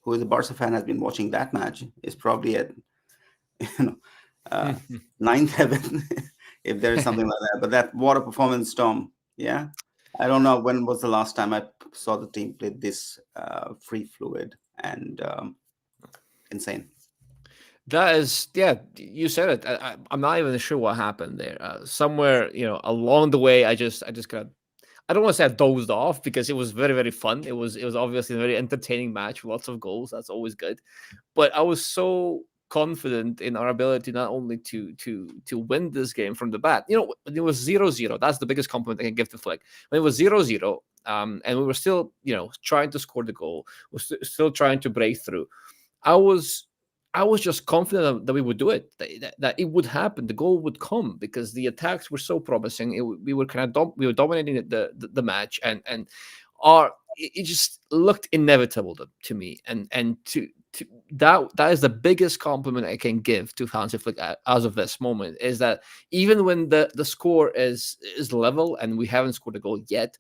who is a Barca fan has been watching that match is probably at you know uh, ninth heaven if there is something like that. But that water performance, Tom, yeah, I don't know when was the last time I saw the team play this free fluid and insane. That is, yeah, you said it. I'm not even sure what happened there. Somewhere, along the way, I just got. I don't want to say I dozed off because it was very, very fun. It was obviously a very entertaining match, lots of goals. That's always good. But I was so confident in our ability not only to win this game from the bat. When it was 0-0, that's the biggest compliment I can give to Flick. When it was 0-0, and we were still, trying to score the goal, we're still trying to break through. I was I was just confident that we would do it, that it would happen, the goal would come because the attacks were so promising. We were kind of we were dominating the match, and our it just looked inevitable to me, and to that is the biggest compliment I can give to Hansi Flick as of this moment, is that even when the score is level and we haven't scored a goal yet,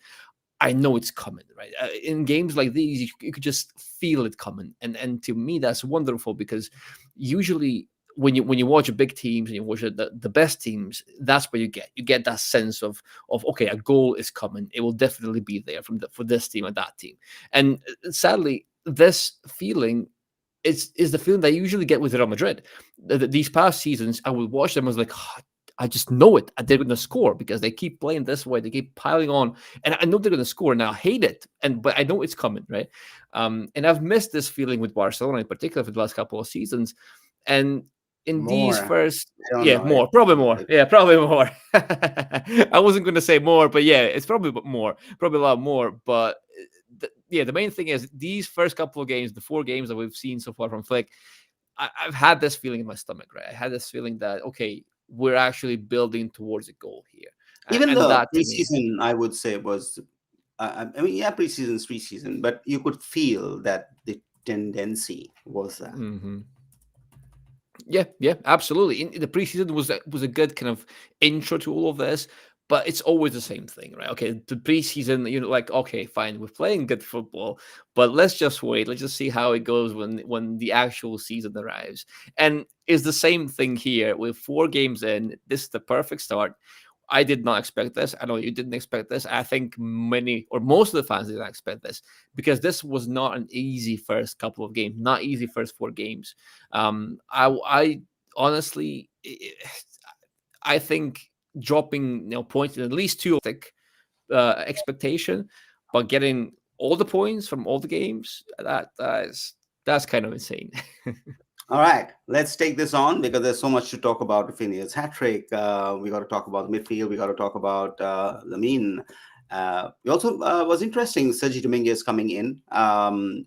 I know it's coming, right? In games like these, you could just feel it coming, and to me, that's wonderful because usually when you watch big teams and you watch the best teams, that's what you get that sense of okay, a goal is coming, it will definitely be there for this team and that team, and sadly, this feeling is the feeling that I usually get with Real Madrid. These past seasons, I would watch them. I was like, "Oh, I just know it. They're going to score because they keep playing this way. They keep piling on, and I know they're going to score. And I hate it, but I know it's coming, right? And I've missed this feeling with Barcelona in particular for the last couple of seasons. And in these More, first, I don't yeah, know. It, more, probably more, yeah, probably more. I wasn't going to say more, but yeah, it's probably more, probably a lot more. But yeah, the main thing is these first couple of games, the 4 games that we've seen so far from Flick, I've had this feeling in my stomach, right? I had this feeling that okay, we're actually building towards a goal here, even and the that to me, preseason, I would say, was. I mean, yeah, preseason's preseason, but you could feel that the tendency was that. hmm yeah, yeah, absolutely. In the preseason was a good kind of intro to all of this, but it's always the same thing, right? Okay, the preseason, like okay, fine, we're playing good football, but let's just wait. Let's just see how it goes when the actual season arrives. And it's the same thing here. With 4 games in, this is the perfect start. I did not expect this. I know you didn't expect this. I think many or most of the fans didn't expect this because this was not an easy first couple of games, not easy first 4 games. I honestly, I think dropping points in at least two expectation, but getting all the points from all the games that's kind of insane. All right, let's take this on because there's so much to talk about Raphinha's hat trick. We got to talk about the midfield. We got to talk about Lamine. We also was interesting. Sergi Dominguez coming in.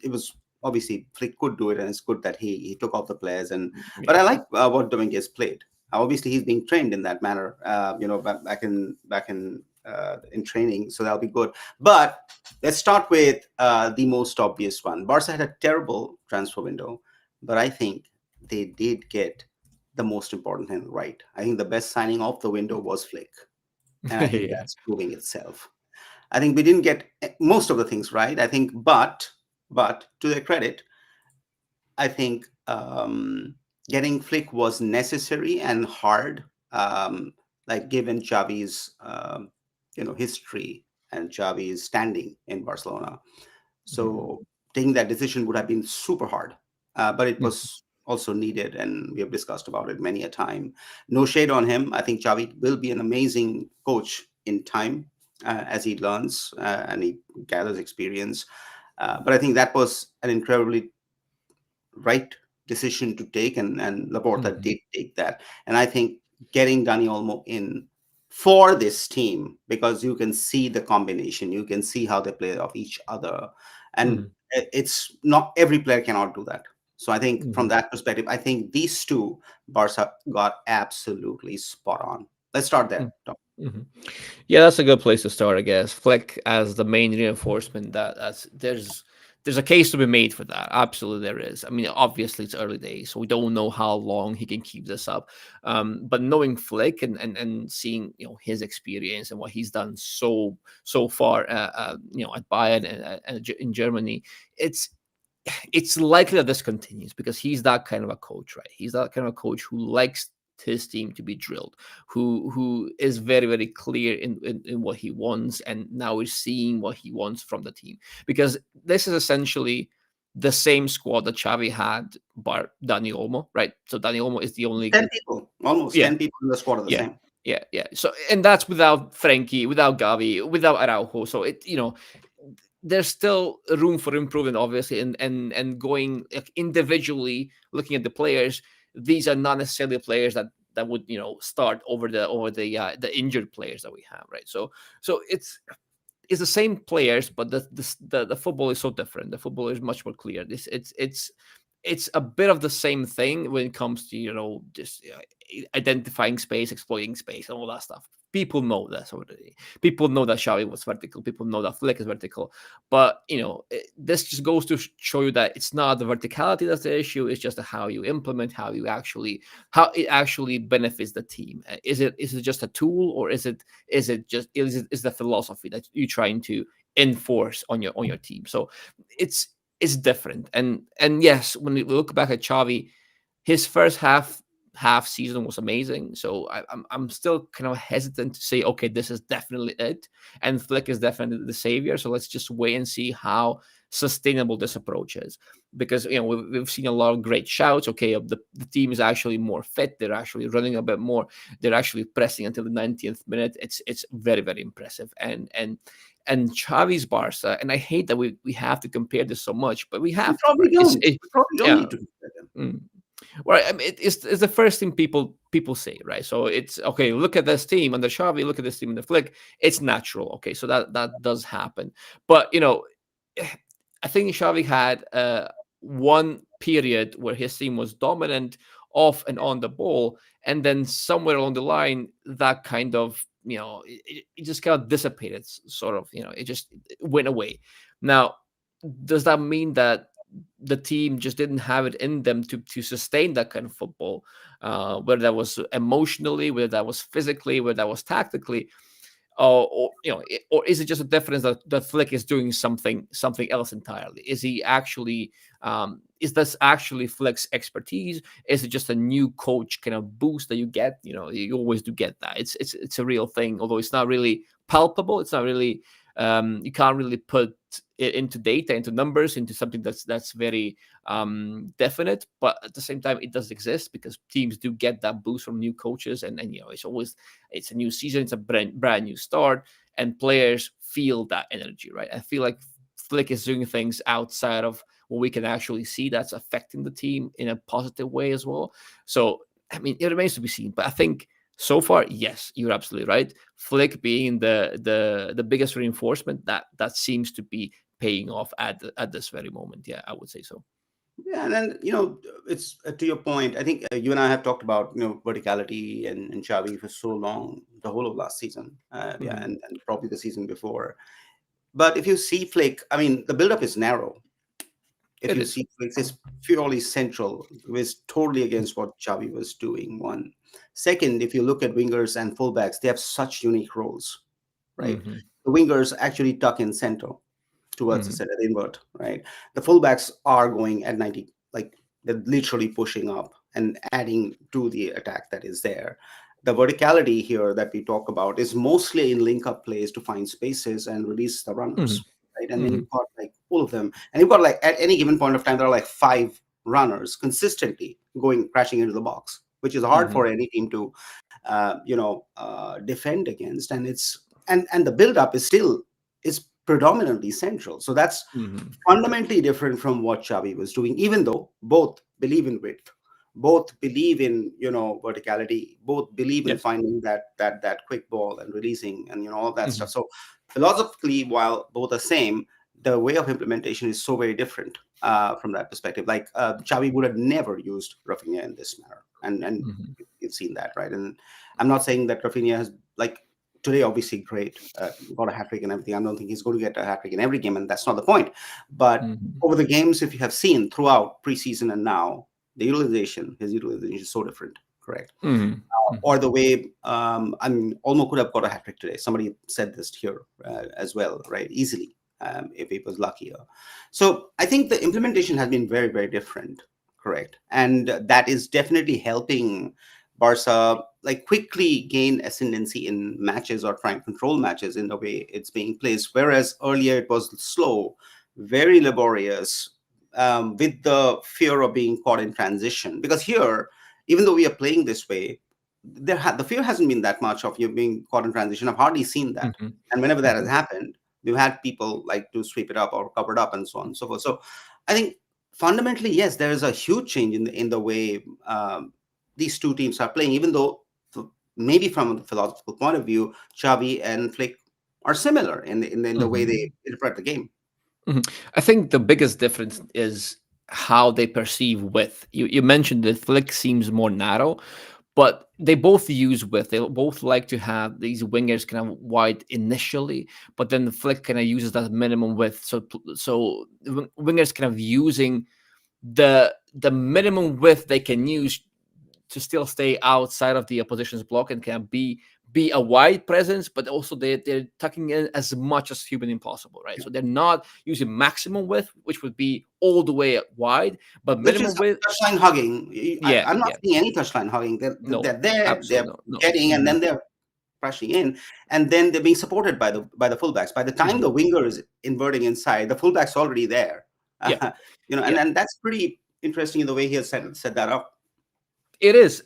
It was obviously Flick could do it, and it's good that he took off the players. But I Yeah. like what Dominguez played. Obviously, he's being trained in that manner. Back in training, so that'll be good. But let's start with the most obvious one. Barca had a terrible transfer window, but I think they did get the most important thing right. I think the best signing off the window was Flick, and I think Yeah. that's proving itself. I think we didn't get most of the things right. I think, but to their credit, I think getting Flick was necessary and hard. Like given Xavi's history and Xavi's standing in Barcelona, Mhm. so taking that decision would have been super hard, but it Mhm. was also needed, and we have discussed about it many a time. No shade on him. I think Xavi will be an amazing coach in time as he learns and he gathers experience. But I think that was an incredibly right decision to take, and Laporta Mhm. did take that. And I think getting Dani Olmo in for this team, because you can see the combination, you can see how they play off each other, and Mhm. it's not every player cannot do that. So I think from Mhm. that perspective, I think these two Barca got absolutely spot on. Let's start there, Mm. Tom. Mhm. Yeah, that's a good place to start, I guess. Flick as the main reinforcement. That's there's a case to be made for that. Absolutely, there is. I mean, obviously it's early days, so we don't know how long he can keep this up. But knowing Flick and seeing his experience and what he's done so far, at Bayern and in Germany, it's it's likely that this continues because he's that kind of a coach, right? He's that kind of coach who likes his team to be drilled, who is very, very clear in what he wants, and now we're seeing what he wants from the team. Because this is essentially the same squad that Xavi had bar Dani Olmo, right? So Dani Olmo is the only 10 people, almost yeah, 10 people in the squad are the yeah, same. yeah. So, and that's without Frankie, without Gavi, without Araujo. So there's still room for improvement, obviously, and going like, individually looking at the players. These are not necessarily players that would start over the injured players that we have, right? So it's the same players, but the football is so different. The football is much more clear. It's a bit of the same thing when it comes to just identifying space, exploiting space, and all that stuff. People know that already. People know that Xavi was vertical. People know that Flick is vertical. But this just goes to show you that it's not the verticality that's the issue. It's just how you implement, how it actually benefits the team. Is it just a tool, or is the philosophy that you're trying to enforce on your team? So it's different. And yes, when we look back at Xavi, his first half season was amazing. So I'm still kind of hesitant to say, okay, this is definitely it, and Flick is definitely the savior. So let's just wait and see how sustainable this approach is, because we've seen a lot of great shouts. Okay, the team is actually more fit. They're actually running a bit more. They're actually pressing until the 90th minute. It's very, very impressive. And Xavi's Barca, and I hate that we have to compare this so much, but we We have to, probably right? don't. We probably don't Yeah. need to do that. Mm. Well, I mean, it's the first thing people say, right? So it's okay. Look at this team under Xavi. Look at this team in the Flick. It's natural. Okay, so that does happen. But I think Xavi had one period where his team was dominant off and on the ball, and then somewhere along the line, that kind of it just kind of dissipated. Sort of, it just went away. Now, does that mean that the team just didn't have it in them to sustain that kind of football, whether that was emotionally, whether that was physically, whether that was tactically, or is it just a difference that Flick is doing something else entirely? Is he actually is this actually Flick's expertise? Is it just a new coach kind of boost that you get? You always do get that. It's a real thing, although it's not really palpable. It's not really you can't really put it into data, into numbers, into something that's very definite. But at the same time, it does exist because teams do get that boost from new coaches, and it's a new season, it's a brand new start, and players feel that energy, right? I feel like Flick is doing things outside of what we can actually see that's affecting the team in a positive way as well. So I mean, it remains to be seen, but I think so far, yes, you're absolutely right. Flick being the biggest reinforcement that seems to be paying off at this very moment. Yeah, I would say so. Yeah, and then it's to your point. I think you and I have talked about verticality and Xavi for so long, the whole of last season, yeah, Mm-hmm. and probably the season before. But if you see Flick, I mean, the build-up is narrow. If It you is. see Flick, it's purely central. It's totally against what Xavi was doing. One, second, if you look at wingers and fullbacks, they have such unique roles, right? Mm-hmm. The wingers actually tuck in center towards the Mm-hmm. center, invert, right? The fullbacks are going at 90, like they're literally pushing up and adding to the attack that is there. The verticality here that we talk about is mostly in link up plays to find spaces and release the runners, right? And then Mm-hmm. you've got like all of them, and you've got like at any given point of time, there are like 5 runners consistently going crashing into the box, which is hard Mm-hmm. for any team to, defend against. And and the build up is still is predominantly central. So that's Mm-hmm. fundamentally different from what Xavi was doing, even though both believe in width, both believe in verticality, both believe in Yes. finding that quick ball and releasing and all that Mm-hmm. stuff. So philosophically, while both are same, the way of implementation is so very different from that perspective. Like Xavi would have never used Raphinha in this manner, and Mm-hmm. you've seen that, right? And I'm not saying that Raphinha has like today, obviously great, got a hat trick and everything. I don't think he's going to get a hat trick in every game, and that's not the point. But Mm-hmm. over the games, if you have seen throughout preseason and now, his utilization is so different, correct? Mm-hmm. Or the way, I mean, Olmo could have got a hat trick today. Somebody said this here as well, right? Easily. if he was luckier. So I think the implementation has been very, very different, correct? And that is definitely helping Barca like quickly gain ascendancy in matches or try and control matches in the way it's being placed. Whereas earlier it was slow, very laborious, with the fear of being caught in transition. Because here, even though we are playing this way, the fear hasn't been that much of you being caught in transition. I've hardly seen that. Hmm. And whenever that has Hmm. happened, we've had people like to sweep it up or cover it up and so on and so forth. So I think fundamentally, yes, there is a huge change in the way these two teams are playing, even though maybe from a philosophical point of view, Xavi and Flick are similar in the way Hmm. they interpret the game. Mhm. I think the biggest difference is how they perceive width. You mentioned that Flick seems more narrow, but they both use width. They both like to have these wingers kind of wide initially, but then the Flick kind of uses that minimum width. So wingers kind of using the minimum width they can use to still stay outside of the opposition's block and can be a wide presence, but also they're tucking in as much as humanly possible, right? So they're not using maximum width, which would be all the way wide, but Which is minimum width. touchline hugging. Yeah, I'm not yeah, seeing any touchline hugging. They're no, there, they're absolutely no, getting, and no. then they're crashing in, and then they're being supported by the fullbacks. By the time Hmm. the winger is inverting inside, the fullback's already there. Yeah, And yeah. that's pretty interesting in the way he has set that up. It is.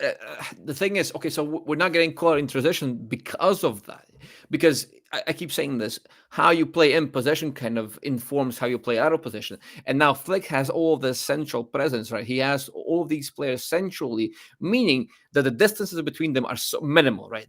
The thing is, okay, so we're not getting caught in transition because of that. Because I keep saying this, how you play in possession kind of informs how you play out of possession. And now Flick has all this central presence, right? He has all of these players centrally, meaning that the distances between them are so minimal, right?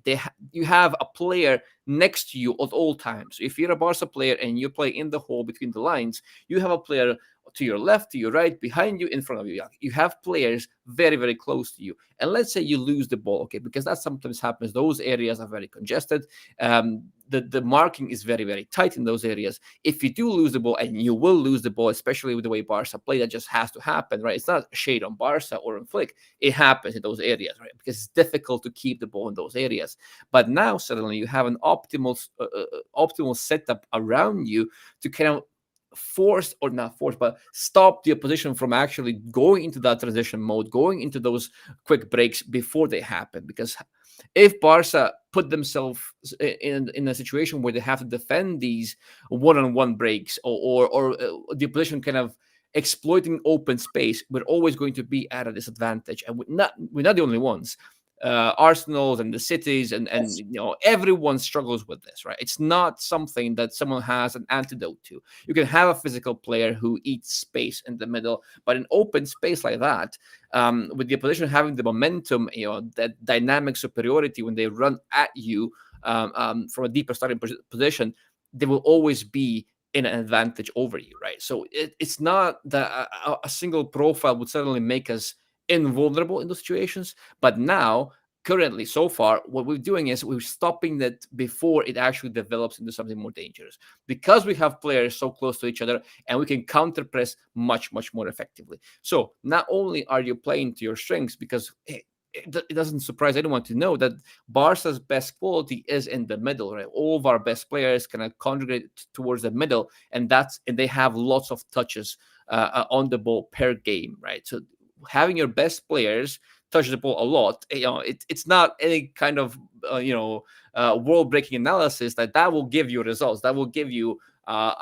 You have a player next to you at all times. If you're a Barca player and you play in the hole between the lines, you have a player to your left, to your right, behind you, in front of you. You have players very, very close to you. And let's say you lose the ball, okay, because that sometimes happens. Those areas are very congested. The marking is very, very tight in those areas. If you do lose the ball, and you will lose the ball, especially with the way Barca play, that just has to happen, right? It's not a shade on Barca or on Flick. It happens in those areas, right? Because it's difficult to keep the ball in those areas. But now suddenly you have an optimal setup around you to kind of force or not force but stop the opposition from actually going into that transition mode, going into those quick breaks before they happen. Because if Barca put themselves in a situation where they have to defend these one-on-one breaks, or the opposition kind of exploiting open space, we're always going to be at a disadvantage. And we're not the only ones. Arsenals and the cities and Yes. everyone struggles with this, right? It's not something that someone has an antidote to. You can have a physical player who eats space in the middle, but in open space like that, with the opposition having the momentum, that dynamic superiority when they run at you, from a deeper starting position, they will always be in an advantage over you, right? So it's not that a single profile would suddenly make us invulnerable in those situations. But now, currently, so far, what we're doing is we're stopping that before it actually develops into something more dangerous, because we have players so close to each other and we can counter press much, much more effectively. So not only are you playing to your strengths, because it doesn't surprise anyone to know that Barca's best quality is in the middle, right? All of our best players kind of congregate towards the middle, and they have lots of touches on the ball per game, right? So having your best players touch the ball a lot, it's not any kind of world breaking analysis that will give you results. That will give you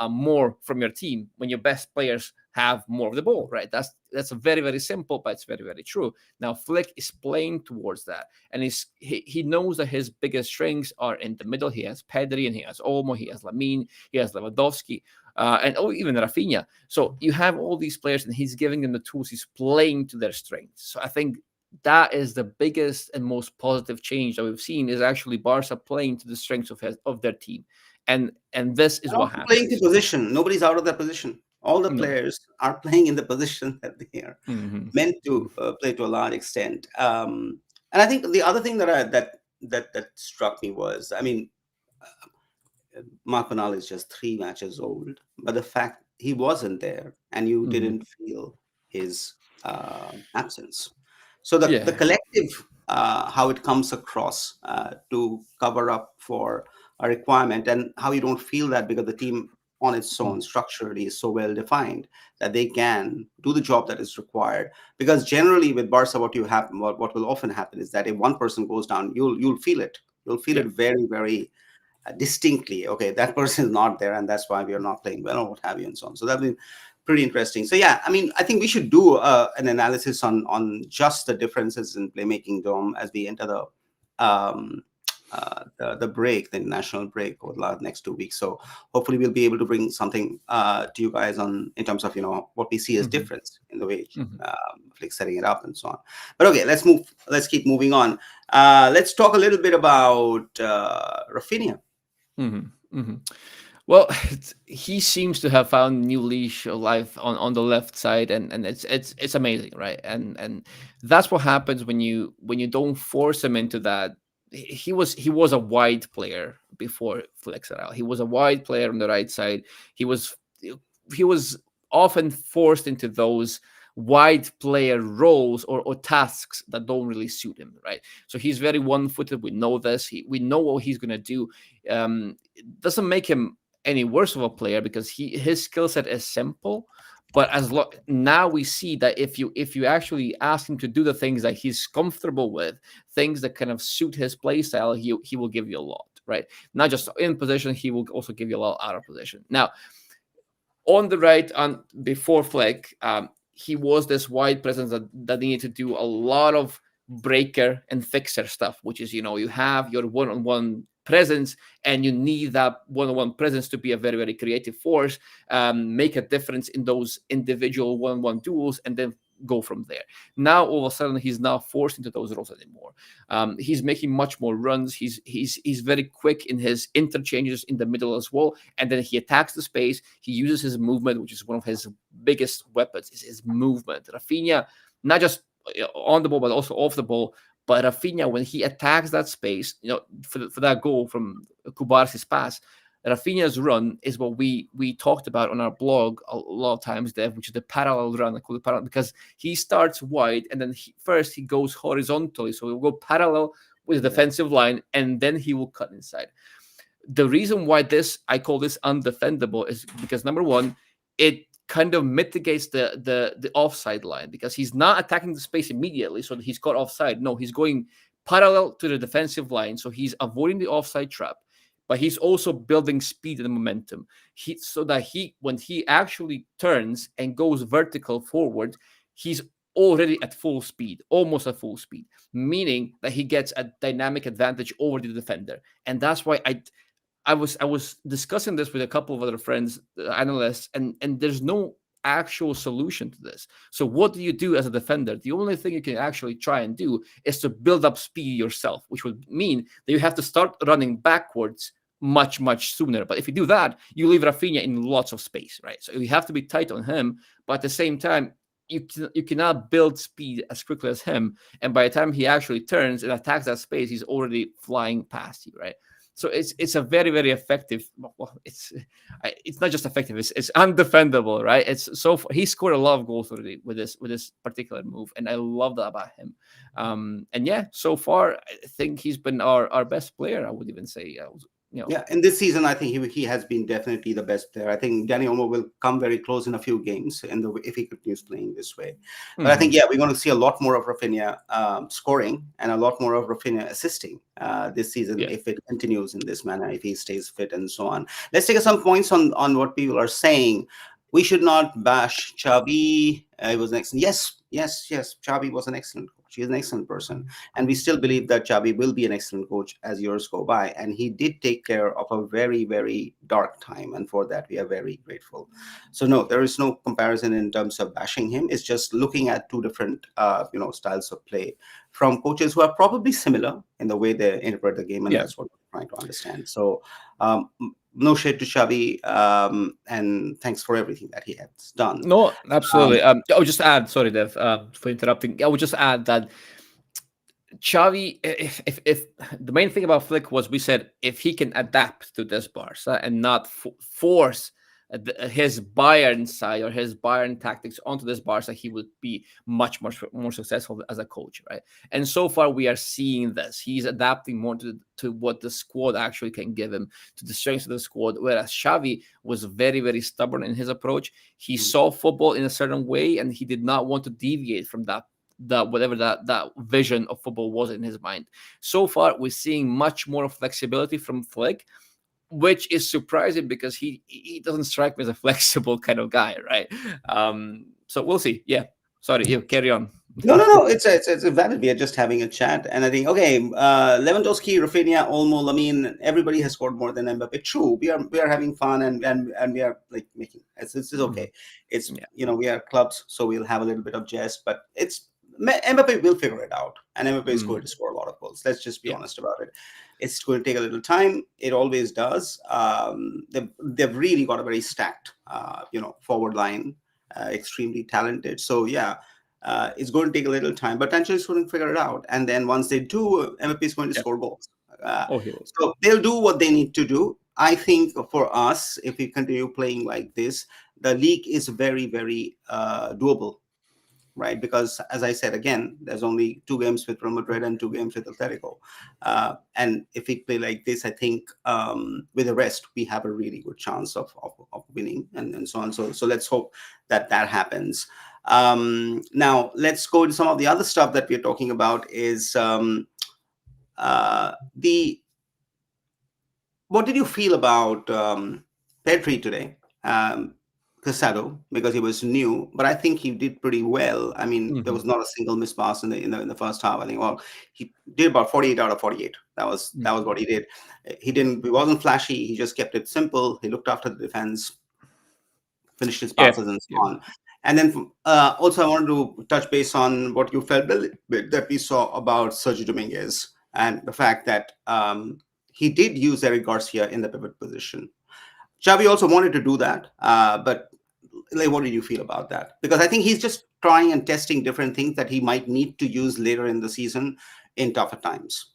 more from your team when your best players have more of the ball, right? That's very, very simple, but it's very, very true. Now Flick is playing towards that, and he knows that his biggest strengths are in the middle. He has Pedri, and he has Olmo, he has Lamine, he has Lewandowski, and even Raphinha. So you have all these players, and he's giving them the tools. He's playing to their strengths. So I think that is the biggest and most positive change that we've seen, is actually Barca playing to the strengths of their team, and this is And what also playing to happens. position. Nobody's out of their position. All the No. players are playing in the position that they are Hmm. meant to play to a large extent. And I think the other thing that struck me was, I mean, Marconal is just 3 matches old, but the fact he wasn't there and you Hmm. didn't feel his absence. So the Yeah. collective, how it comes across to cover up for a requirement, and how you don't feel that because the team on its own structurally is so well defined that they can do the job that is required. Because generally with Barca, what will often happen is that if one person goes down, you'll feel it. You'll feel Yeah. it very, very distinctly. Okay, that person is not there, and that's why we are not playing well, or what have you, and so on. So that'll be pretty interesting. So yeah, I mean, I think we should do an analysis on just the differences in playmaking, Dom, as we enter um, the break, the national break over the next 2 weeks. So hopefully we'll be able to bring something to you guys on in terms of what we see as Hmm. difference in the way Hmm. like setting it up and so on. But okay, let's move. Let's keep moving on. Let's talk a little bit about Raphinha. Hmm. Hmm. Well, he seems to have found new leash of life on the left side, and it's amazing, right? And that's what happens when you don't force him into that. He was a wide player before Flex it out. He was a wide player on the right side. He was he was often forced into those wide player roles or tasks that don't really suit him, right? So he's very one-footed. We know this. We know what he's gonna do. It doesn't make him any worse of a player because his skill set is simple. But now we see that if you actually ask him to do the things that he's comfortable with, things that kind of suit his play style, he will give you a lot, right? Not just in position, he will also give you a lot out of position. Now, on the right, on before Fleck, he was this wide presence that needed to do a lot of breaker and fixer stuff, which is you have your one-on-one presence and you need that one-on-one presence to be a very, very creative force, make a difference in those individual one-on-one duels, and then go from there. Now all of a sudden he's not forced into those roles anymore. He's making much more runs. He's very quick in his interchanges in the middle as well, and then he attacks the space. He uses his movement, which is one of his biggest weapons, is his movement. Raphinha, not just on the ball but also off the ball. But Raphinha, when he attacks that space, for that goal from Kubarsi's pass, Raphinha's run is what we talked about on our blog a lot of times, Dev, which is the parallel run. I call it parallel because he starts wide and then first he goes horizontally. So he'll go parallel with the defensive line and then he will cut inside. The reason why I call this undefendable is because number one, it kind of mitigates the offside line because he's not attacking the space immediately so that he's caught offside. No, he's going parallel to the defensive line. So he's avoiding the offside trap, but he's also building speed and momentum. So that when he actually turns and goes vertical forward, he's already at full speed, almost at full speed, meaning that he gets a dynamic advantage over the defender. And that's why I was discussing this with a couple of other friends, analysts, and there's no actual solution to this. So what do you do as a defender? The only thing you can actually try and do is to build up speed yourself, which would mean that you have to start running backwards much sooner. But if you do that, you leave Raphinha in lots of space, right? So you have to be tight on him, but at the same time, you cannot build speed as quickly as him. And by the time he actually turns and attacks that space, he's already flying past you, right? So it's a very, very effective. Well, it's not just effective; it's undefendable, right? He scored a lot of goals already with this particular move, and I love that about him. And yeah, so far I think he's been our best player. I would even say, Yeah, in this season, I think he has been definitely the best player. I think Danny Olmo will come very close in a few games if he continues playing this way. But I think, yeah, we're going to see a lot more of Raphinha scoring and a lot more of Raphinha assisting this season yeah. if it continues in this manner, if he stays fit and so on. Let's take some points on what people are saying. We should not bash Xavi. It was an excellent. Yes. Xavi was an excellent coach. He's an excellent person, and we still believe that Xavi will be an excellent coach as years go by. And he did take care of a very, very dark time, and for that we are very grateful. So no, there is no comparison in terms of bashing him. It's just looking at two different, styles of play from coaches who are probably similar in the way they interpret the game, and Yeah. that's what we're trying to understand. So. No shade to Xavi, and thanks for everything that he has done. No, Um, absolutely. I would just add, sorry, Dev, for interrupting. I would just add that Xavi, if the main thing about Flick was we said if he can adapt to this Barca and not force his Bayern side or his Bayern tactics onto this Barca, he would be much more successful as a coach, right? And so far, we are seeing this. He's adapting more to what the squad actually can give him, to the strengths of the squad. Whereas Xavi was very stubborn in his approach. He Mm. saw football in a certain way, and he did not want to deviate from that whatever that vision of football was in his mind. So far, we're seeing much more flexibility from Flick, which is surprising because he doesn't strike me as a flexible kind of guy, right? So we'll see. Yeah, sorry, you carry on. No, no, no. It's a valid. We are just having a chat, and I think okay. Lewandowski, Raphinha, Olmo. I mean, everybody has scored more than Mbappe. True, we are having fun, and we are like making. It's Mhm. okay. It's Yeah, we are clubs, so we'll have a little bit of jest, but Mbappe will figure it out, and Mbappe is going to mm, score a lot of goals. Let's just be yeah, honest about it. It's going to take a little time. It always does. They've really got a very stacked, forward line, extremely talented. So yeah, it's going to take a little time, but Tancho is going to figure it out. And then once they do, MVP is going to yeah. score goals. Uh, Oh, he will. so they'll do what they need to do. I think for us, if we continue playing like this, the league is very doable, right? Because as I said again, there's only 2 games with Real Madrid and 2 games with Atletico, and if we play like this, I think with the rest we have a really good chance of winning, and so on. So let's hope that happens. Now let's go to some of the other stuff that we're talking about. Is the what did you feel about Petri today? Casado, because he was new, but I think he did pretty well. I mean, there was Hmm. not a single missed pass in the first half. I think, well, he did about 48 out of 48. That was what he did. He wasn't flashy. He just kept it simple. He looked after the defense, finished his Yeah, passes and so yeah. on. And then also, I wanted to touch base on what you felt that we saw about Sergio Dominguez and the fact that he did use Eric Garcia in the pivot position. Xavi also wanted to do that, but like, what did you feel about that? Because I think he's just trying and testing different things that he might need to use later in the season in tougher times.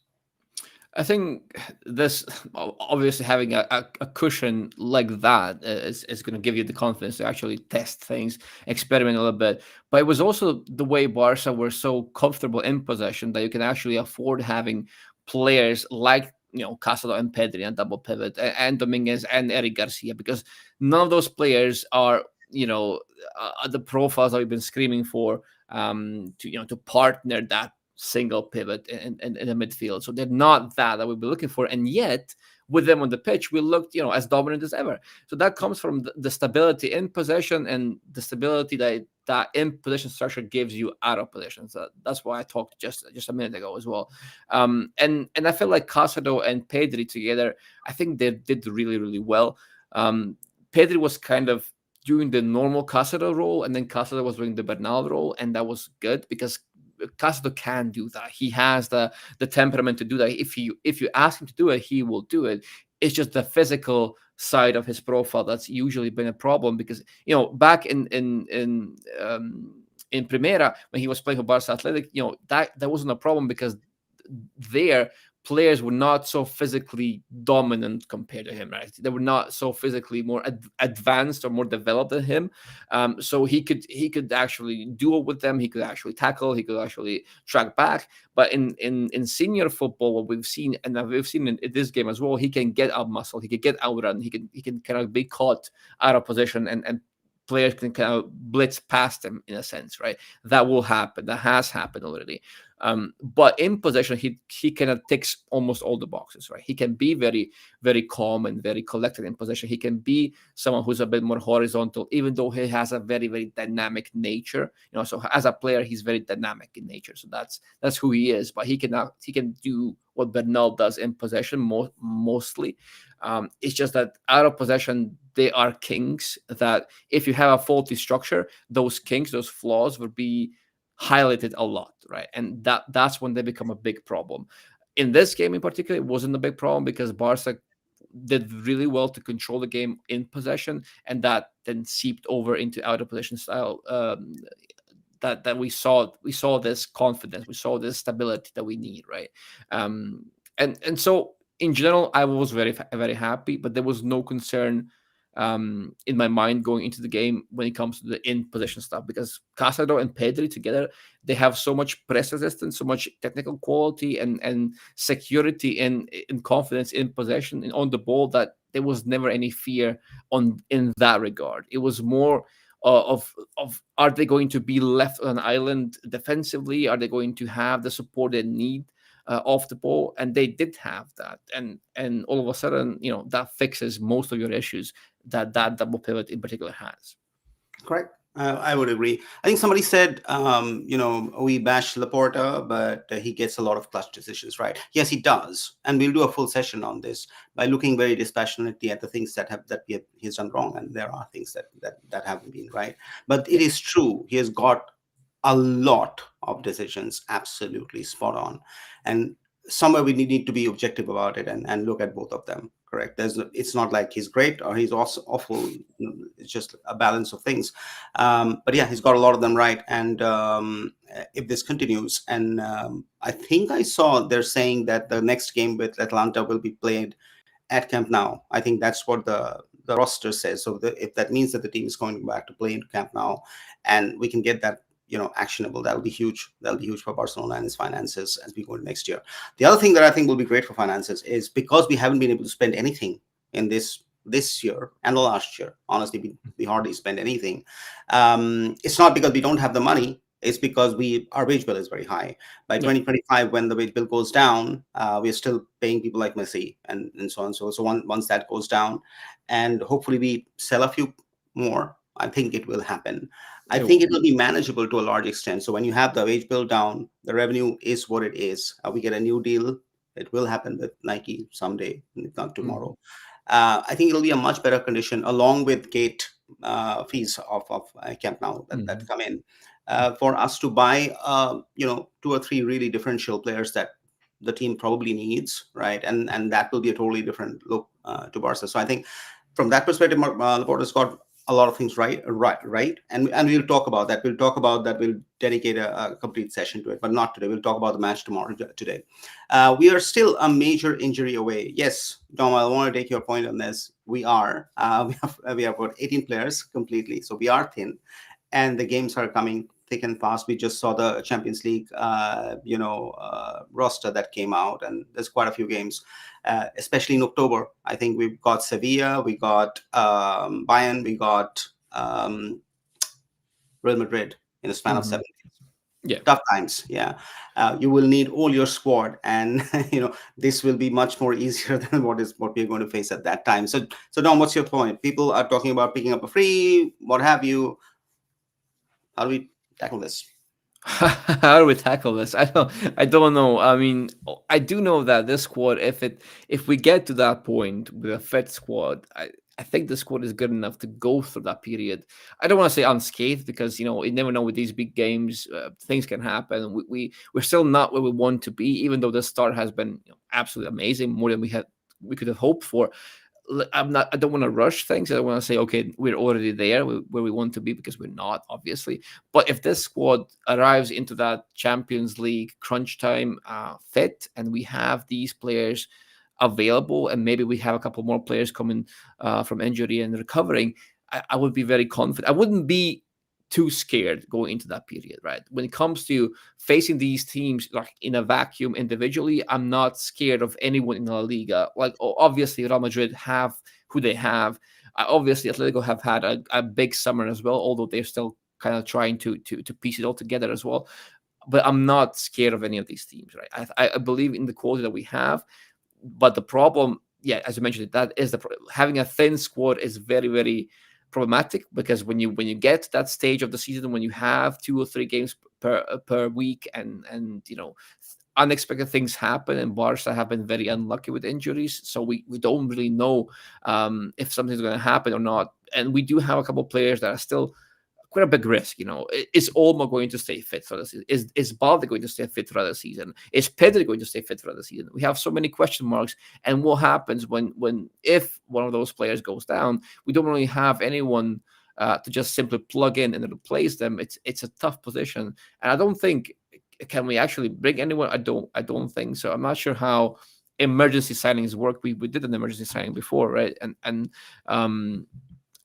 I think this obviously having a cushion like that is going to give you the confidence to actually test things, experiment a little bit. But it was also the way Barca were so comfortable in possession that you can actually afford having players like Casado and Pedri and double pivot and Dominguez and Eric Garcia, because none of those players are the profiles that we've been screaming for, to partner that single pivot in the midfield. So they're not that we'll be looking for. And yet, with them on the pitch, we looked, as dominant as ever. So that comes from the stability in possession and the stability that in position structure gives you out of position. So that's why I talked just a minute ago as well. And I feel like Casado and Pedri together, I think they did really well. Pedri was kind of doing the normal Casado role, and then Casado was doing the Bernal role, and that was good because Casado can do that. He has the temperament to do that. If you ask him to do it, he will do it. It's just the physical side of his profile that's usually been a problem because back in Primera when he was playing for Barca Athletic, that wasn't a problem because there players were not so physically dominant compared to him, right? They were not so physically more advanced or more developed than him. So he could actually duel with them. He could actually tackle. He could actually track back. But in senior football, what we've seen, and we've seen in this game as well, he can get out muscle. He can get outrun. He can kind of be caught out of position and players can kind of blitz past him in a sense, right? That will happen. That has happened already. But in possession, he kind of ticks almost all the boxes, right? He can be very calm and very collected in possession. He can be someone who's a bit more horizontal, even though he has a very dynamic nature. So as a player, he's very dynamic in nature. So that's who he is. But he can do what Bernal does in possession mostly. It's just that out of possession, they are kings. That if you have a faulty structure, those kinks, those flaws, would be highlighted a lot, right? And that's when they become a big problem. In this game in particular, it wasn't a big problem because Barca did really well to control the game in possession, and that then seeped over into out of possession style. That we saw this confidence, we saw this stability that we need, right? And so in general, I was very happy, but there was no concern in my mind going into the game when it comes to the in possession stuff, because Casado and Pedri together, they have so much press resistance, so much technical quality and security and confidence in possession and on the ball, that there was never any fear on in that regard. It was more of are they going to be left on an island defensively? Are they going to have the support they need off the ball? And they did have that, and all of a sudden, that fixes most of your issues that that double pivot in particular has. Correct. I would agree. I think somebody said, we bash Laporta, but he gets a lot of clutch decisions, right? Yes, he does, and we'll do a full session on this by looking very dispassionately at the things he's done wrong, and there are things that haven't been right. But it Yeah. is true, he has got a lot of decisions absolutely spot on, and somewhere we need to be objective about it and look at both of them. Correct. It's not like he's great or he's also awful. It's just a balance of things. But yeah, he's got a lot of them right. And if this continues, and I think I saw they're saying that the next game with Atlanta will be played at Camp Nou. I think that's what the roster says. So if that means that the team is going back to play into Camp Nou, and we can get that actionable, that'll be huge. That'll be huge for Barcelona and its finances as we go into next year. The other thing that I think will be great for finances is because we haven't been able to spend anything in this year and the last year. Honestly, we hardly spend anything. It's not because we don't have the money. It's because our wage bill is very high. By Yeah. 2025, when the wage bill goes down, we're still paying people like Messi and so on. So once that goes down, and hopefully we sell a few more, I think it will happen. I It think will. it will be manageable to a large extent. So when you have the wage bill down, the revenue is what it is. We get a new deal. It will happen with Nike someday, if not Mhm. tomorrow. I think it'll be a much better condition, along with gate fees of Camp Nou that Mhm. come in, for us to buy, two or three really differential players that the team probably needs, right? And that will be a totally different look to Barca. So I think from that perspective, Laporta's got a lot of things right, and we'll talk about that. We'll talk about that. We'll dedicate a complete session to it, but not today. We'll talk about the match tomorrow. Today, we are still a major injury away. Yes, Dom, I want to take your point on this. We are. We have about 18 players completely, so we are thin, and the games are coming thick and fast. We just saw the Champions League, roster that came out, and there's quite a few games, especially in October. I think we've got Sevilla, we got Bayern, we got Real Madrid in a span of Mhm. 7 days. Yeah. Tough times, yeah. You will need all your squad, and this will be much more easier than what we're going to face at that time. So Dom, what's your point? People are talking about picking up a free, what have you. How do we tackle this? How do we tackle this? I don't know. I mean, I do know that this squad, if we get to that point with a fit squad, I think the squad is good enough to go through that period. I don't want to say unscathed, because you never know with these big games, things can happen. We're still not where we want to be, even though the start has been absolutely amazing, more than we could have hoped for. I don't want to rush things. I don't want to say, okay, we're already there where we want to be, because we're not, obviously. But if this squad arrives into that Champions League crunch time fit, and we have these players available, and maybe we have a couple more players coming from injury and recovering, I would be very confident. I wouldn't be too scared going into that period, right? When it comes to facing these teams like in a vacuum individually, I'm not scared of anyone in La Liga. Like, obviously Real Madrid have who they have. Obviously Atletico have had a big summer as well, although they're still kind of trying to piece it all together as well. But I'm not scared of any of these teams, right? I believe in the quality that we have, but the problem, yeah, as you mentioned, that is having a thin squad is very, very problematic, because when you get to that stage of the season, when you have 2 or 3 games per week, and unexpected things happen, and Barca have been very unlucky with injuries, so we don't really know if something's going to happen or not, and we do have a couple of players that are still quite a big risk. Is Olmo going to stay fit for the season? Is Balde going to stay fit for the season? Is Pedri going to stay fit for the season? We have so many question marks. And what happens if one of those players goes down? We don't really have anyone to just simply plug in and replace them. It's a tough position, and I don't think can we actually bring anyone. I don't think so. I'm not sure how emergency signings work. We did an emergency signing before, right? And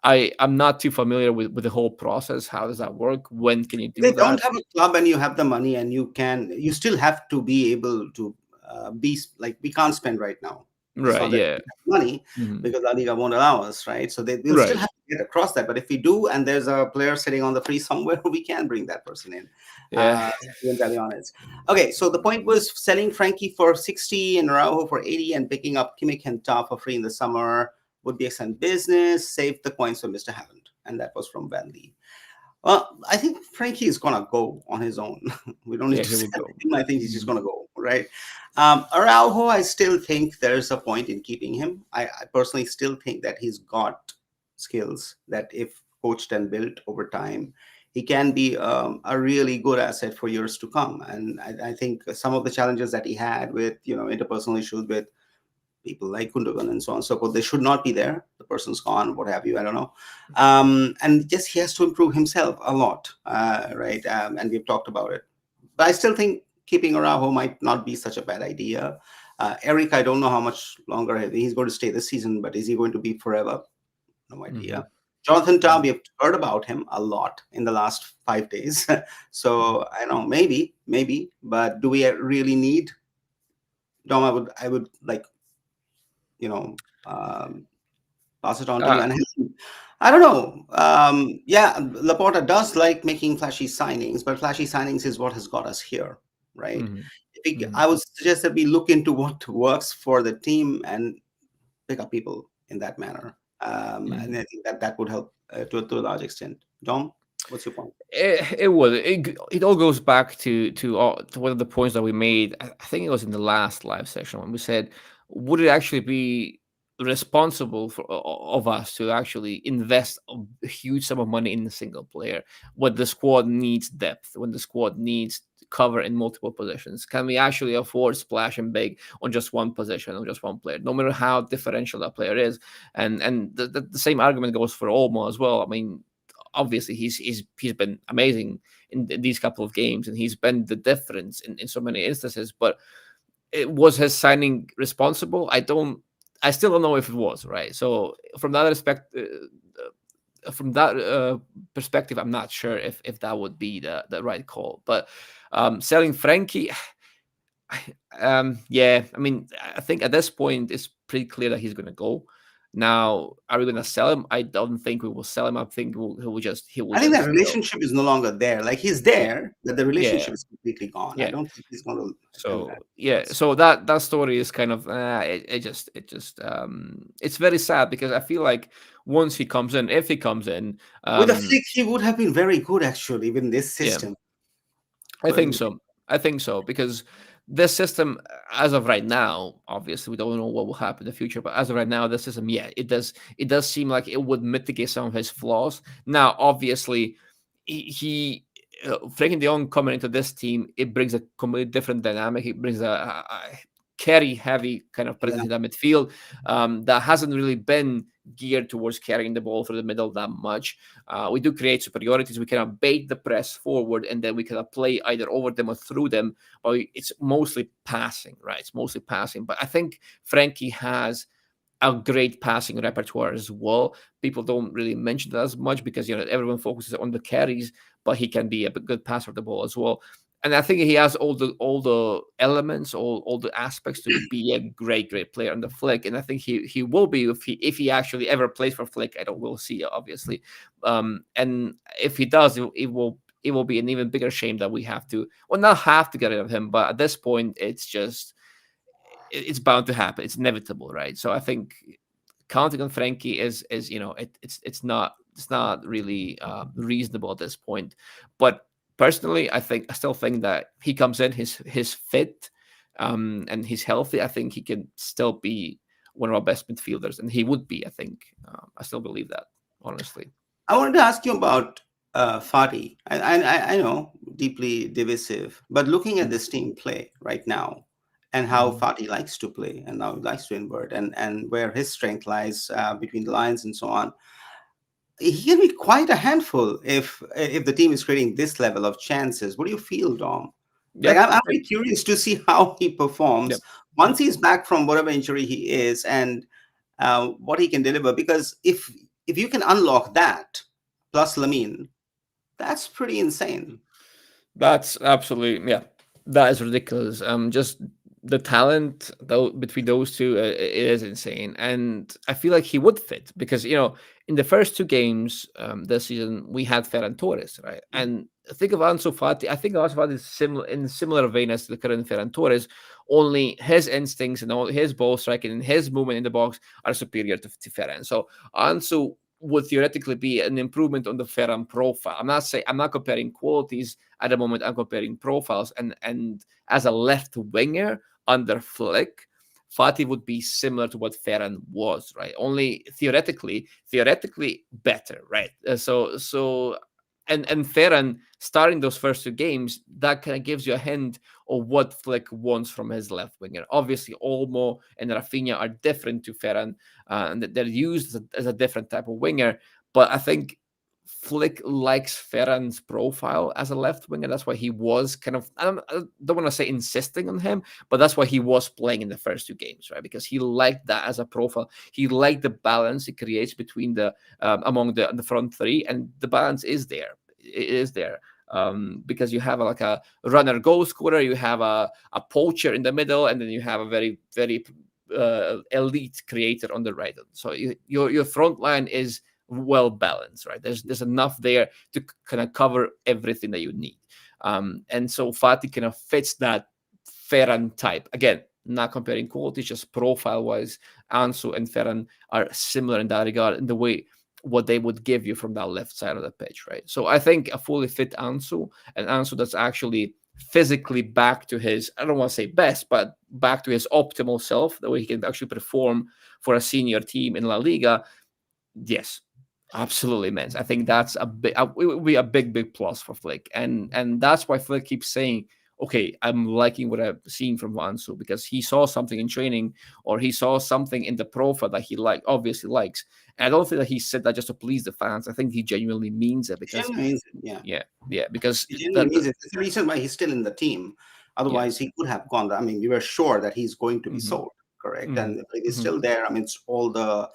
I'm not too familiar with the whole process. How does that work? When can you They do don't that? have a club and you have the money and you still have to be able to like we can't spend right now. It's Right. not that Yeah. we have money Hmm. because La Liga won't allow us, right? So we'll still Right. have to get across that. But if we do, and there's a player sitting on the free somewhere, we can bring that person in. Yeah. To be entirely honest. Okay, so the point was selling Frankie for 60 and Araujo for 80 and picking up Kimmich and Ta for free in the summer would be excellent business. Save the coins for Mr. Hammond. And that was from Van Lee. Well, I think Frankie is gonna go on his own. We don't need Yeah. to He would sell go. him. I think he's just Hmm. gonna go, right? Araujo, I still think there's a point in keeping him. I personally still think that he's got skills that, if coached and built over time, he can be a really good asset for years to come. And I think some of the challenges that he had with interpersonal issues with people like Gundogan and so on and so forth. They should not be there. The person's gone, what have you, I don't know. And just he has to improve himself a lot, right? And we've talked about it. But I still think keeping Araujo might not be such a bad idea. Eric, I don't know how much longer he's going to stay this season, but is he going to be forever? No Hmm. idea. Jonathan Tah, Hmm. we have heard about him a lot in the last 5 days. Hmm. So I don't know, maybe, but do we really need Dom? I would like, you know, um, pass it on to you. Uh, And I don't know. Yeah, Laporta does like making flashy signings, but flashy signings is what has got us here, right? hmm. I would suggest that we look into what works for the team and pick up people in that manner. And Hmm. I think that that would help to a large extent. Dom, what's your point? It would. It all goes back to one of the points that we made. I think it was in the last live session when we said, would it actually be responsible of us to actually invest a huge sum of money in a single player when the squad needs depth, when the squad needs cover in multiple positions? Can we actually afford splashing big on just one position, on just one player, no matter how differential that player is? And the same argument goes for Olmo as well. I mean, obviously he's been amazing in these couple of games, and he's been the difference in so many instances. But it was his signing responsible. I still don't know if it was right. So from that respect, from that perspective, I'm not sure if that would be the right call. But selling Frankie, yeah, I mean, I think at this point it's pretty clear that he's going to go. Now, are we going to sell him? I don't think we will sell him. I think he will I think that just go. relationship is no longer there. Like he's Yeah, there, but the yeah, relationship is completely gone. I yeah. don't think he's going to do So that. yeah, so that story is kind of it's very sad because I feel like once he comes in, if he comes in, With a um, flick, he would have been very good actually with this yeah, system. I But think so. I think so because this system, as of right now, obviously we don't know what will happen in the future. But as of right now, this system, yeah, it does seem like it would mitigate some of his flaws. Now, obviously, he Frankie De Jong coming into this team, it brings a completely different dynamic. It brings a carry heavy kind of yeah, presence in that midfield that hasn't really been geared towards carrying the ball through the middle that much. We do create superiorities. We cannot bait the press forward, and then we cannot play either over them or through them. But it's mostly passing, right? It's mostly passing. But I think Frankie has a great passing repertoire as well. People don't really mention that as much because everyone focuses on the carries, but he can be a good passer of the ball as well. And I think he has all the elements, all the aspects to be a great player on the flick. And I think he will be if he actually ever plays for flick. I don't will see obviously. And if he does, it will be an even bigger shame that we have to, well, not have to get rid of him, but at this point it's just it's bound to happen. It's inevitable, right? So I think counting on Frankie is it's not really reasonable at this point. But personally, I still think that he comes in, his fit, and he's healthy. I think he can still be one of our best midfielders, and he would be. I think I still believe that, honestly. I wanted to ask you about Fati. I know deeply divisive, but looking at this team play right now and how Mm-hmm. Fati likes to play and how he likes to invert and where his strength lies between the lines and so on, he can be quite a handful if the team is creating this level of chances. What do you feel, Dom? Like Yep. I'm Yep. very curious to see how he performs Yep. once he's back from whatever injury he is and what he can deliver. Because if if you can unlock that plus Lamine, that's pretty insane. That's absolutely, yeah, that is ridiculous. Just the talent though between those two, it is insane, and I feel like he would fit because in the first two games this season we had Ferran Torres, right? And think of Ansu Fati. I think Ansu Fati is similar in similar vein as the current Ferran Torres. Only his instincts and all his ball striking and his movement in the box are superior to Ferran. So Ansu would theoretically be an improvement on the Ferran profile. I'm not comparing qualities at the moment. I'm comparing profiles, and as a left winger under Flick, Fati would be similar to what Ferran was, right? Only theoretically better, right? And Ferran starting those first two games, that kind of gives you a hint of what Flick wants from his left winger. Obviously, Olmo and Raphinha are different to Ferran, and they're used as a different type of winger. But I think Flick likes Ferran's profile as a left winger. That's why he was kind of, I don't want to say insisting on him, but that's why he was playing in the first two games, right? Because he liked that as a profile. He liked the balance it creates between among the front three, and the balance is there. It is there. Because you have like a runner goal scorer, you have a poacher in the middle, and then you have a very, very elite creator on the right. So your front line is well balanced, right? There's enough there to kind of cover everything that you need. And so Fati kind of fits that Ferran type. Again, not comparing quality, just profile wise. Ansu and Ferran are similar in that regard in the way what they would give you from that left side of the pitch, right? So I think a fully fit Ansu, and Ansu that's actually physically back to his, I don't want to say best, but back to his optimal self, the way he can actually perform for a senior team in La Liga. Yes, absolutely, man. I think that's it would be a big plus for Flick, and that's why Flick keeps saying, "Okay, I'm liking what I've seen from Ansu because he saw something in training or he saw something in the profile that he obviously likes." And I don't think that he said that just to please the fans. I think he genuinely means it It because, genuinely means it, yeah. yeah, because It genuinely means it. It's the reason why he's still in the team. yeah, Otherwise, he could have gone. I mean, we were sure that he's going to be hmm sold, correct? hmm And if he's hmm still there, I mean, it's all the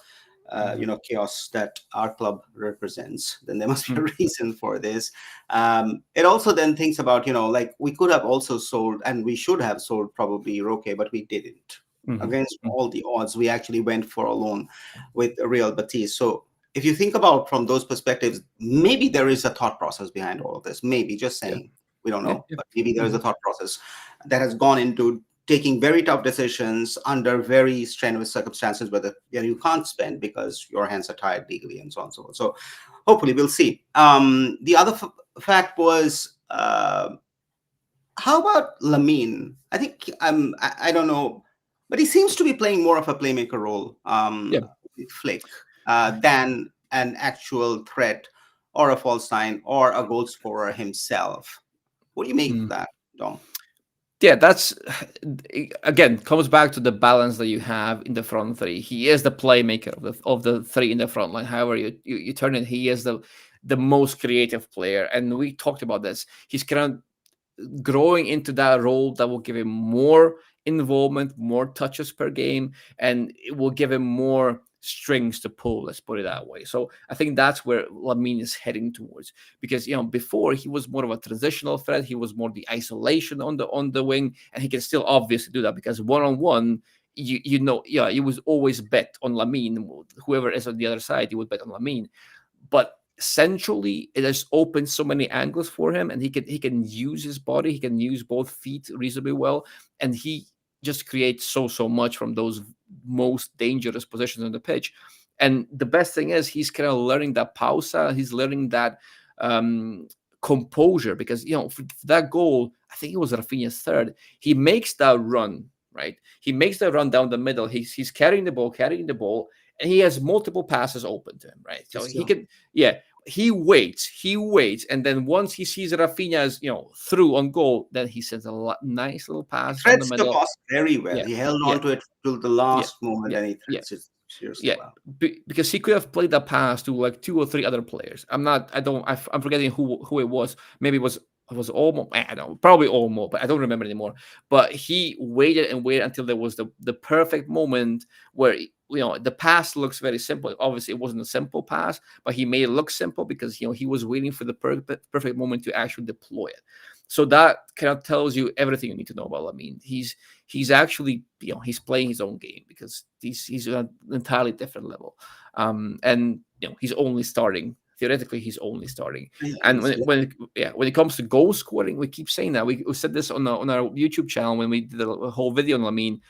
hmm chaos that our club represents, then there must be hmm a reason for this. It also then thinks about, like we could have also sold and we should have sold probably Roque, but we didn't. hmm Against all the odds, we actually went for a loan with Real Betis. So if you think about from those perspectives, maybe there is a thought process behind all of this. Maybe, just yeah, saying, we don't yeah, know, yeah. but maybe there is a hmm thought process that has gone into taking very tough decisions under very strenuous circumstances where you can't spend because your hands are tied legally and so on and so forth. So hopefully we'll see. The other fact was, how about Lamine? I think I don't know, but he seems to be playing more of a playmaker role Yeah. with Flick than an actual threat or a false nine or a goal scorer himself. What do you make of Mm. that, Dom? Yeah, that's again comes back to the balance that you have in the front three. He is the playmaker of the three in the front line. However, you turn it, he is the most creative player, and we talked about this. He's kind of growing into that role that will give him more involvement, more touches per game, and it will give him more strings to pull. Let's put it that way. So I think that's where Lamine is heading towards, because before he was more of a transitional threat. He was more the isolation on the wing, and he can still obviously do that because one on one. Yeah, you was always bet on Lamine. Whoever is on the other side, you would bet on Lamine. But centrally it has opened so many angles for him, and he can use his body, he can use both feet reasonably well, and he just creates so much from those most dangerous positions on the pitch. And the best thing is he's kind of learning that pausa, he's learning that um composure, because for that goal, I think it was Rafinha's third, he makes that run, right? He makes that run down the middle. He's carrying the ball, and he has multiple passes open to him, right? So Just he can, yeah, he waits, and then once he sees Rafinha's, through on goal, then he sends a nice little pass down the threads the middle. pass very well. Yeah, He held yeah, on to it till the yeah, last moment, yeah, and he yeah, threads it seriously yeah. well. Because he could have played that pass to like two or three other players. I'm forgetting who it was. Maybe it was Olmo. I don't know, probably Olmo, but I don't remember anymore. But he waited and waited until there was the perfect moment where the pass looks very simple. Obviously, it wasn't a simple pass, but he made it look simple because he was waiting for the perfect moment to actually deploy it. So that kind of tells you everything you need to know about Lamine. He's actually he's playing his own game because he's on an entirely different level, and he's only starting. Theoretically, he's only starting. And Yes, when it comes to goal scoring, we keep saying that. We said this on our YouTube channel when we did the whole video on Lamine.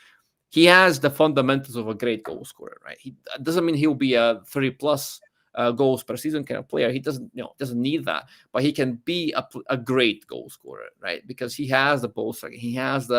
He has the fundamentals of a great goal scorer, right? He doesn't mean he'll be a 30 plus goals per season kind of player. He doesn't need that, but he can be a great goal scorer, right? Because he has the ball striking, he has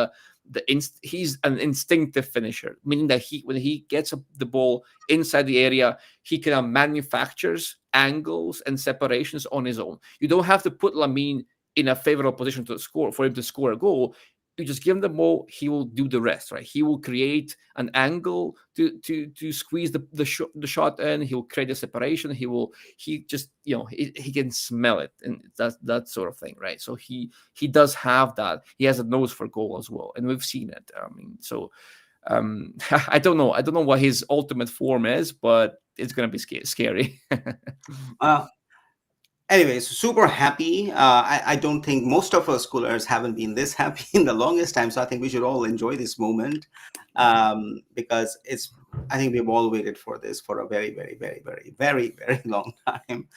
he's an instinctive finisher, meaning that when he gets the ball inside the area, he kind of manufactures angles and separations on his own. You don't have to put Lamine in a favorable position to score for him to score a goal. You just give him the ball, he will do the rest, right? He will create an angle to squeeze the shot in. He'll create a separation. He just he can smell it, and that sort of thing, right? So he does have that. He has a nose for goal as well, and we've seen it. I mean, so I don't know what his ultimate form is, but it's gonna be scary. uh, anyways, super happy. I don't think most of us schoolers haven't been this happy in the longest time. So I think we should all enjoy this moment, because I think we've all waited for this for a very, very, very, very, very, very long time.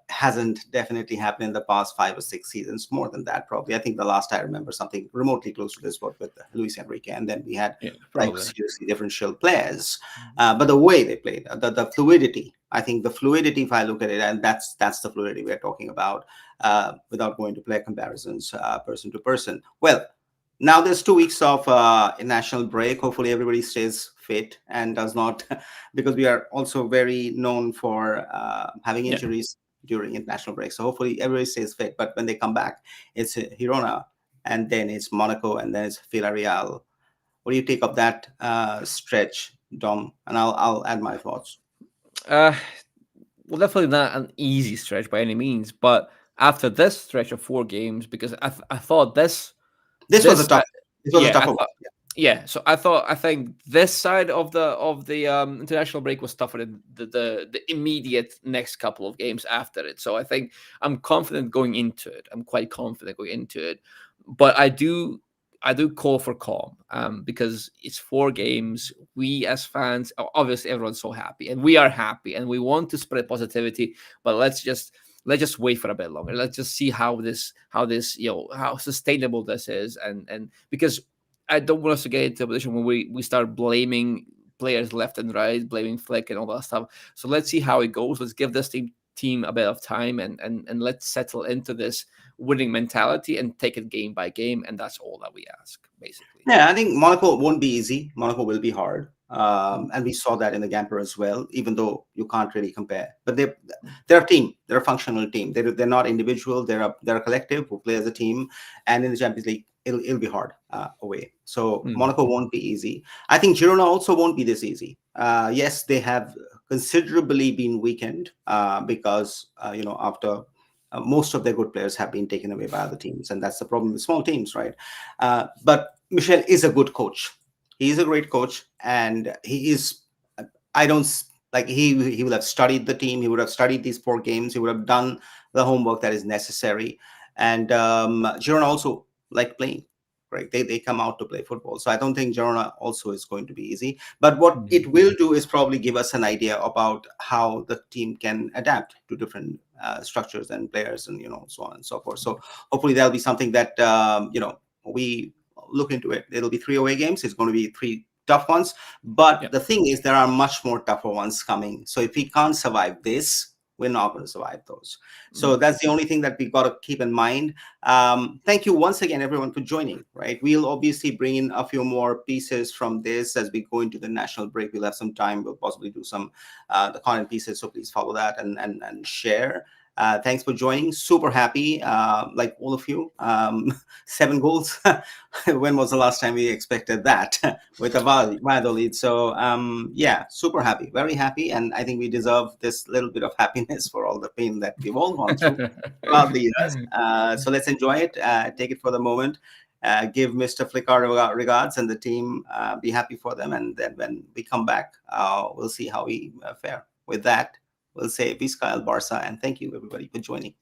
Hasn't definitely happened in the past 5 or 6 seasons, more than that probably. I think the last I remember something remotely close to this was with Luis Enrique, and then we had Yeah, like probably. seriously differential players. But the way they played, the fluidity, I think the fluidity, if I look at it, and that's the fluidity we're talking about, without going to player comparisons, person to person. Well, now there's 2 weeks of national break. Hopefully everybody stays fit and does not, because we are also very known for having Yeah. injuries during international break. So hopefully everybody stays fit. But when they come back, it's Girona, and then it's Monaco, and then it's Villarreal. What do you take of that stretch, Dom? And I'll add my thoughts. Uh, well, definitely not an easy stretch by any means, but after this stretch of 4 games, because I thought This was a this tough. This was a yeah, I tougher one. thought yeah, so I think this side of the international break was tougher than the immediate next couple of games after it. So I think I'm confident going into it. I'm quite confident going into it, but I do call for calm, because it's 4 games. We as fans, obviously, everyone's so happy, and we are happy, and we want to spread positivity. But let's just wait for a bit longer. Let's just see how this how sustainable this is, and because I don't want us to get into a position where we start blaming players left and right, blaming Flick and all that stuff. So let's see how it goes. Let's give this team a bit of time, and let's settle into this winning mentality and take it game by game, and that's all that we ask, basically. Yeah, I think Monaco won't be easy. Monaco will be hard, and we saw that in the Gamper as well. Even though you can't really compare, but they're a team. They're a functional team. They're not individual. They're a collective who play as a team. And in the Champions League, it'll be hard away. So Mm. Monaco won't be easy. I think Girona also won't be this easy. Yes, they have considerably been weakened because after most of their good players have been taken away by other teams, and that's the problem with small teams, right? But Michel is a good coach. He is a great coach, and he is. I don't like he will have studied the team. He would have studied these 4 games. He would have done the homework that is necessary. And Girona also like playing. Right, they come out to play football. So I don't think Girona also is going to be easy. But what Mhm. it will do is probably give us an idea about how the team can adapt to different structures and players, and so on and so forth. So hopefully that'll be something that we look into it. It'll be 3 away games. It's going to be 3 tough ones. But Yeah. the thing is, there are much more tougher ones coming. So if we can't survive this, we're not going to survive those. So Mm. that's the only thing that we got to keep in mind. Thank you once again, everyone, for joining. Right, we'll obviously bring in a few more pieces from this as we go into the national break. We'll have some time. We'll possibly do some the content pieces. So please follow that and share. Thanks for joining. Super happy, like all of you. 7 goals. When was the last time we expected that with a Valladolid? So yeah, super happy, very happy, and I think we deserve this little bit of happiness for all the pain that we've all gone through throughout the years. So let's enjoy it, take it for the moment. give Mr. Flick our regards and the team. Be happy for them, and then when we come back, we'll see how we fare. With that, we'll say Visca El Barça, and thank you everybody for joining.